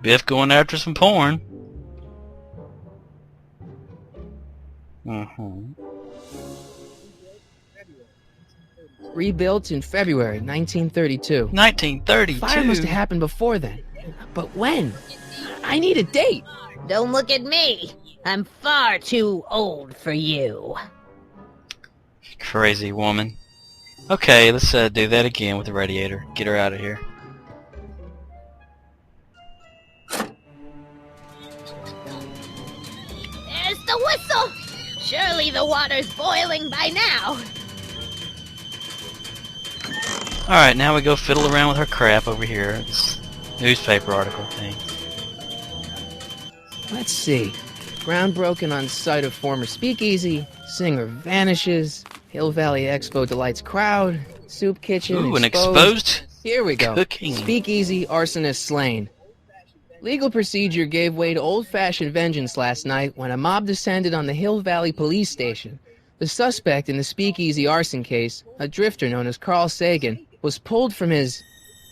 Biff going after some porn. Rebuilt in February 1932. 1932? Fire must have happened before then. But when? I need a date. Don't look at me. I'm far too old for you. Crazy woman. Okay, let's do that again with the radiator. Get her out of here. There's the whistle! Surely the water's boiling by now. Alright, now we go fiddle around with her crap over here. This newspaper article thing. Let's see. Ground broken on site of former speakeasy. Singer vanishes. Hill Valley Expo delights crowd. Soup kitchen Ooh, an exposed. exposed Here we go. cooking. Speakeasy arsonist slain. Legal procedure gave way to old-fashioned vengeance last night when a mob descended on the Hill Valley police station. The suspect in the speakeasy arson case, a drifter known as Carl Sagan, was pulled from his...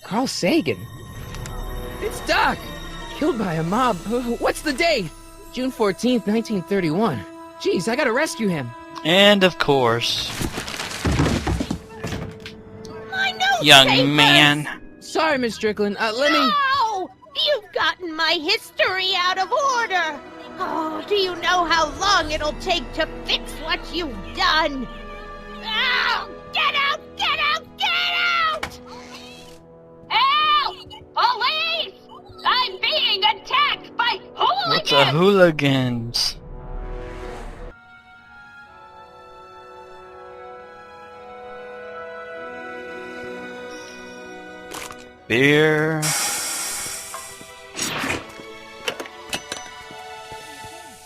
Carl Sagan? It's Doc! Killed by a mob. What's the date? June 14th, 1931. Jeez, I gotta rescue him. And of course, My newspapers! young man. Sorry, Miss Strickland. Let me... No! You've gotten my history out of order! Oh, do you know how long it'll take to fix what you've done? Oh, get out! Get out! Get out! Help! Police! I'm being attacked by hooligans! What's a hooligans? Beer.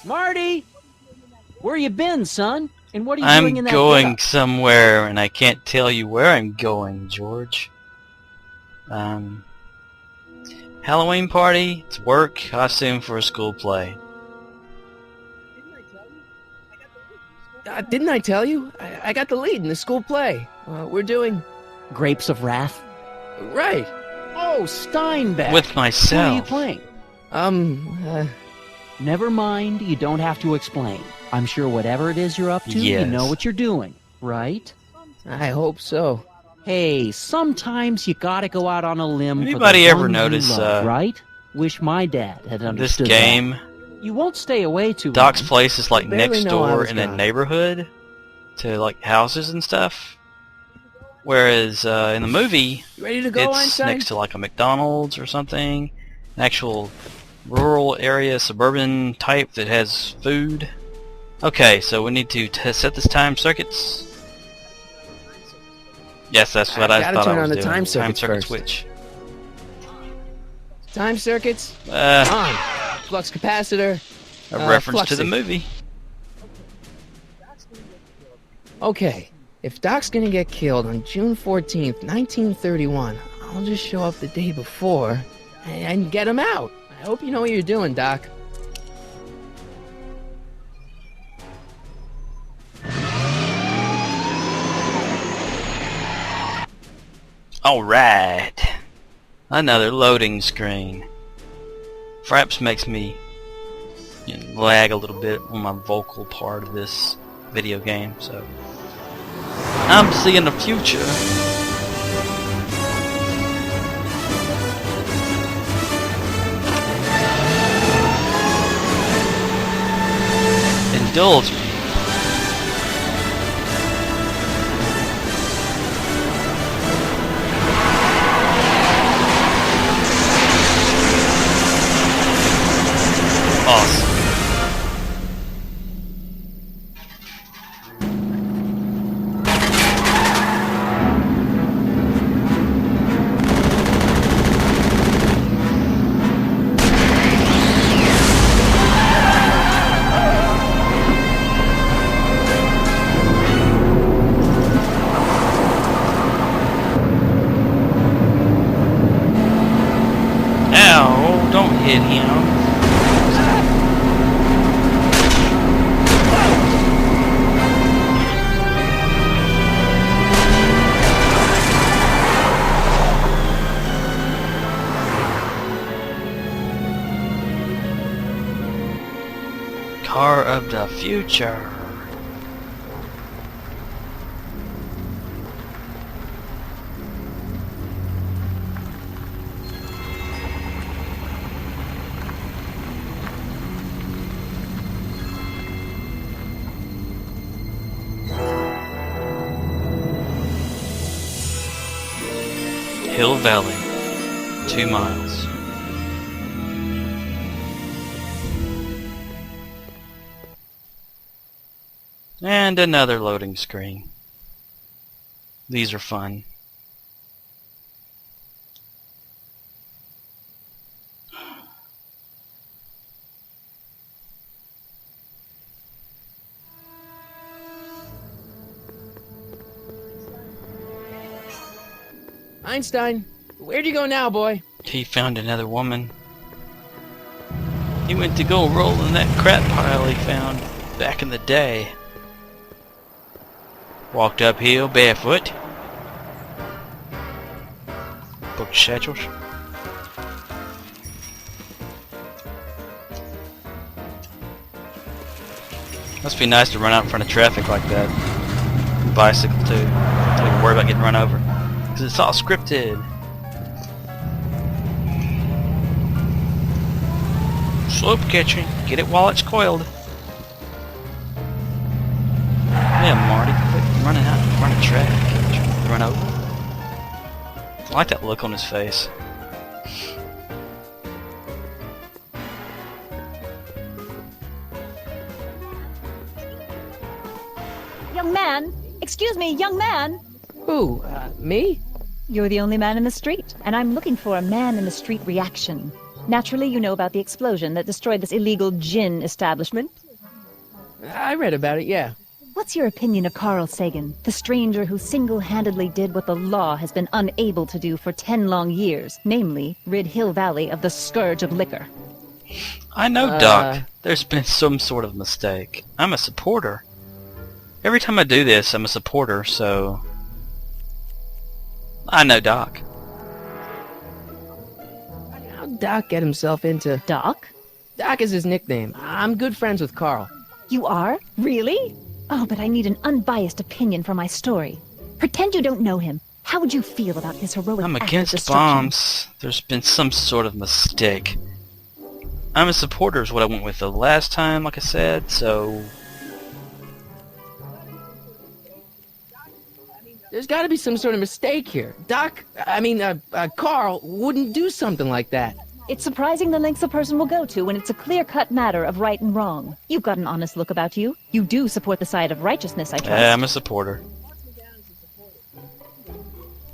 Marty! Where you been, son? And what are you doing in I'm that going getup? somewhere, and I can't tell you where I'm going, George. Halloween party, it's work, costume for a school play. didn't I tell you? I got the lead in the school play. We're doing... Grapes of Wrath? Right. Oh, Steinbeck! With Who are you myself. playing? Uh, Never mind, you don't have to explain. I'm sure whatever it is you're up to, Yes. you know what you're doing, right? I hope so. Hey, sometimes you gotta go out on a limb Anybody for the ever one you notice, love, right? Wish my dad had This understood game, that. You won't stay away too Doc's long. place is like Barely next know I door was in a gone. neighborhood to like houses and stuff. Whereas in the movie, You ready to go, it's Einstein? next to like a McDonald's or something, an actual rural area, suburban type that has food. Okay, so we need to set this time circuits. Yes, that's what I gotta thought turn I on was the doing. time circuits circuit first. switch. Time circuits, A on. Flux capacitor. reference to the fluxy. movie. Okay, if Doc's gonna get killed on June 14th, 1931, I'll just show up the day before and get him out. I hope you know what you're doing, Doc. Alright. Another loading screen. Fraps makes me lag a little bit on my vocal part of this video game, so I'm seeing the future. Indulge me. Awesome. Ow, don't hit him. Car of the future. Hill Valley, 2 miles. And another loading screen. These are fun. Einstein, where'd you go now, boy? He found another woman. He went to go roll in that crap pile he found back in the day. Walked uphill barefoot. Book satchels. Must be nice to run out in front of traffic like that. Bicycle too. Don't even worry about getting run over. Because it's all scripted. Slope catching. Get it while it's coiled. Yeah, Marty, quit running out in front of traffic. Run over. I like that look on his face. Young man! Excuse me, young man! Who, me? You're the only man in the street, and I'm looking for a man-in-the-street reaction. Naturally, you know about the explosion that destroyed this illegal gin establishment. I read about it, yeah. What's your opinion of Carl Sagan, the stranger who single-handedly did what the law has been unable to do for 10 long years, namely, rid Hill Valley of the scourge of liquor? I know, Doc. There's been some sort of mistake. I'm a supporter. Every time I do this, I'm a supporter, so... I know Doc. How'd Doc get himself into... Doc? Doc is his nickname. I'm good friends with Carl. You are? Really? Oh, but I need an unbiased opinion for my story. Pretend you don't know him. How would you feel about his heroic I'm act of against destruction? bombs. There's been some sort of mistake. I'm a supporter is what I went with the last time, like I said, so... There's gotta be some sort of mistake here. Carl wouldn't do something like that. It's surprising the lengths a person will go to when it's a clear-cut matter of right and wrong. You've got an honest look about you. You do support the side of righteousness, I trust. Yeah, I'm a supporter.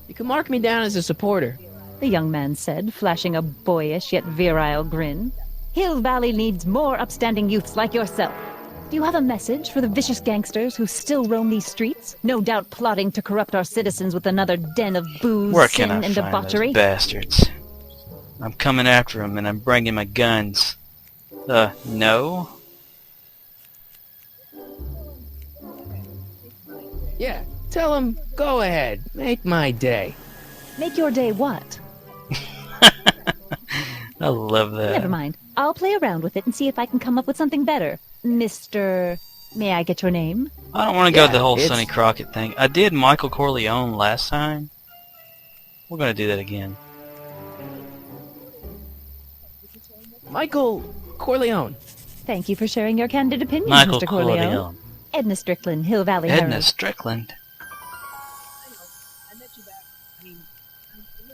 You can mark me down as a supporter. The young man said, flashing a boyish yet virile grin. Hill Valley needs more upstanding youths like yourself. Do you have a message for the vicious gangsters who still roam these streets? No doubt plotting to corrupt our citizens with another den of booze, Where sin, can I and find debauchery? those bastards? I'm coming after them, and I'm bringing my guns. No? Yeah, tell him, go ahead, make my day. Make your day what? I love that. Never mind. I'll play around with it and see if I can come up with something better. Mr... May I get your name? I don't want to go Yeah, the whole it's- Sonny Crockett thing. I did Michael Corleone last time. We're going to do that again. Michael Corleone. Thank you for sharing your candid opinions, Michael Mr. Corleone. Corleone. Edna Strickland, Hill Valley Edna Herald. Strickland.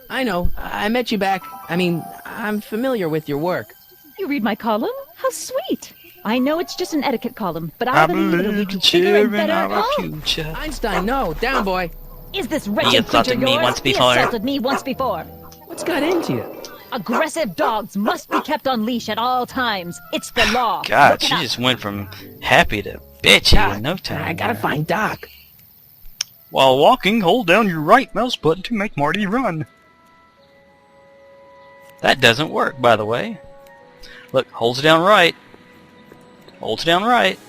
I know, I met you back. I'm familiar with your work. You read my column? How sweet! I know it's just an etiquette column, but I believe it'll lead to bigger and children better... of our Oh! future. Einstein, no, down, boy. Is this He wretched assaulted creature me yours? once He before. assaulted me once before. What's got into you? Aggressive dogs must be kept on leash at all times. It's the law. God, Look it she up. just went from happy to bitchy Doc, in no time. I gotta find Doc. While walking, hold down your right mouse button to make Marty run. That doesn't work, by the way. Look, holds it down right. Holds it down right.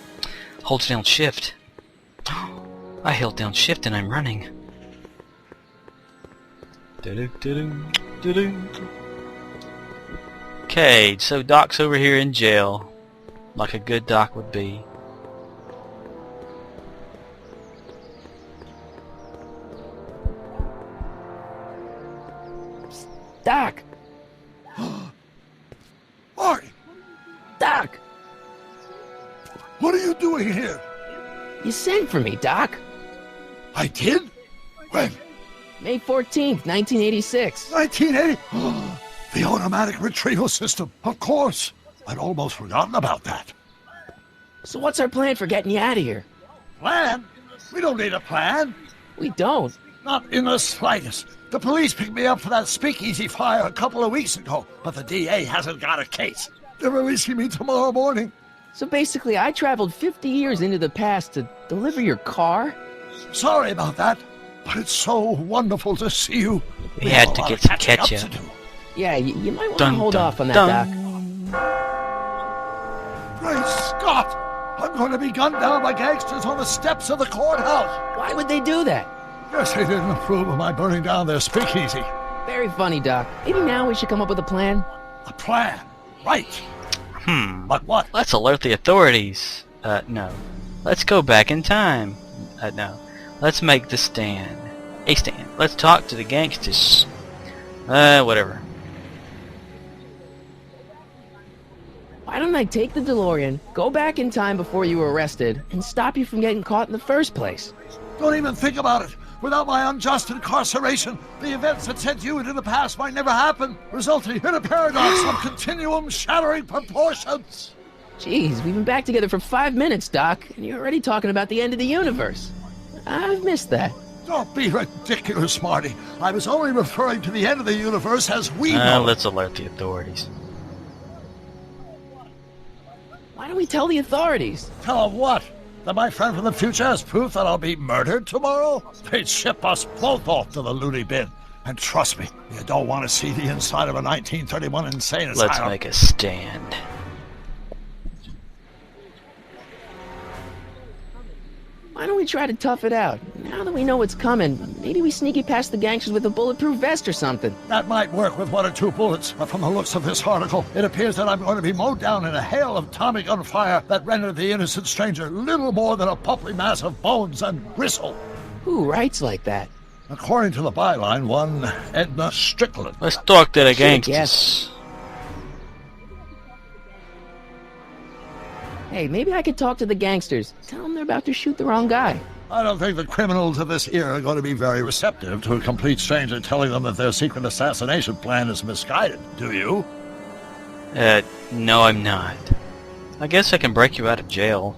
Holds down shift. I held down shift and I'm running. Okay, so Doc's over here in jail. like a good doc would be. Doc! Marty, Doc! what are you doing here? You sent for me, Doc. I did? When? May 14th, 1986. 1980? The automatic retrieval system, of course. I'd almost forgotten about that. So what's our plan for getting you out of here? Plan? We don't need a plan. We don't. Not in the slightest. The police picked me up for that speakeasy fire a couple of weeks ago, but the DA hasn't got a case. They're releasing me tomorrow morning. So basically, I traveled 50 years into the past to deliver your car? Sorry about that, but it's so wonderful to see you. We had to get some ketchup. Yeah, you might want to Dun, hold dun, off on that, dun. Doc. Great Scott! I'm going to be gunned down by gangsters on the steps of the courthouse. Why would they do that? Guess they didn't approve of my burning down their speakeasy. Very funny, Doc. Maybe now we should come up with a plan? A plan, right? But what? Let's alert the authorities. No. Let's go back in time. No. Let's make the stand. A stand. Let's talk to the gangsters. Whatever. Why don't I take the DeLorean, go back in time before you were arrested, and stop you from getting caught in the first place? Don't even think about it. Without my unjust incarceration, the events that sent you into the past might never happen, resulting in a paradox of continuum-shattering proportions. Jeez, we've been back together for 5 minutes, Doc, and you're already talking about the end of the universe. I've missed that. Don't be ridiculous, Marty. I was only referring to the end of the universe as we know. Let's alert the authorities. Why don't we tell the authorities? Tell them what? That my friend from the future has proof that I'll be murdered tomorrow? They'd ship us both off to the loony bin. And trust me, you don't want to see the inside of a 1931 insane asylum. Let's make a stand. Why don't we try to tough it out? Now that we know what's coming, maybe we sneak it past the gangsters with a bulletproof vest or something. That might work with 1 or 2 bullets, but from the looks of this article, it appears that I'm going to be mowed down in a hail of Tommy gun fire that rendered the innocent stranger little more than a pulpy mass of bones and gristle. Who writes like that? According to the byline, one Edna Strickland. Let's talk to the Shit, gangsters. yes. Hey, maybe I could talk to the gangsters. Tell them they're about to shoot the wrong guy. I don't think the criminals of this era are going to be very receptive to a complete stranger telling them that their secret assassination plan is misguided. Do you? No, I'm not. I guess I can break you out of jail.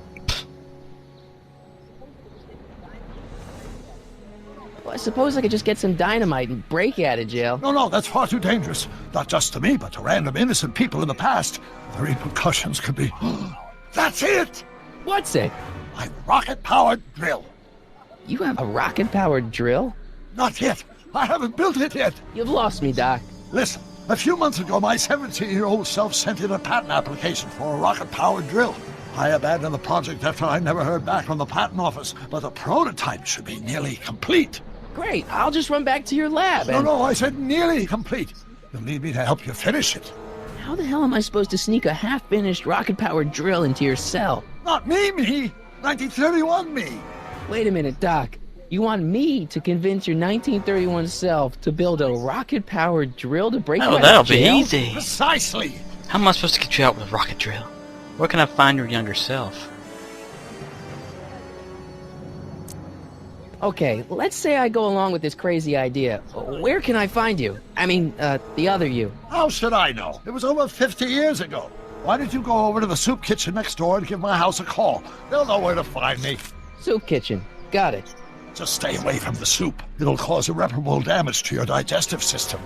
Well, I suppose I could just get some dynamite and break you out of jail. No, that's far too dangerous. Not just to me, but to random innocent people in the past. The repercussions could be... That's it! What's it? My rocket-powered drill. You have a rocket-powered drill? Not yet. I haven't built it yet. You've lost me, Doc. Listen, a few months ago, my 17-year-old self sent in a patent application for a rocket-powered drill. I abandoned the project after I never heard back from the patent office, but the prototype should be nearly complete. Great, I'll just run back to your lab and... No, I said nearly complete. You'll need me to help you finish it. How the hell am I supposed to sneak a half-finished rocket-powered drill into your cell? Not me! 1931 me! Wait a minute, Doc. You want me to convince your 1931 self to build a rocket-powered drill to break you out of that'll be jail? easy. Precisely! How am I supposed to get you out with a rocket drill? Where can I find your younger self? Okay, let's say I go along with this crazy idea. Where can I find you? I mean, the other you. How should I know? It was over 50 years ago. Why don't you go over to the soup kitchen next door and give my house a call? They'll know where to find me. Soup kitchen. Got it. Just stay away from the soup. It'll cause irreparable damage to your digestive system.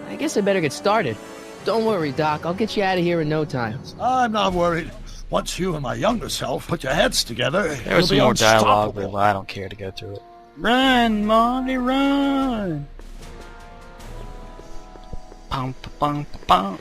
I guess I better get started. Don't worry, Doc. I'll get you out of here in no time. I'm not worried. Once you and my younger self put your heads together, There was some you'll more be dialogue, unstoppable. but I don't care to go through it. Run, Marty, run! Pum, pum, pum.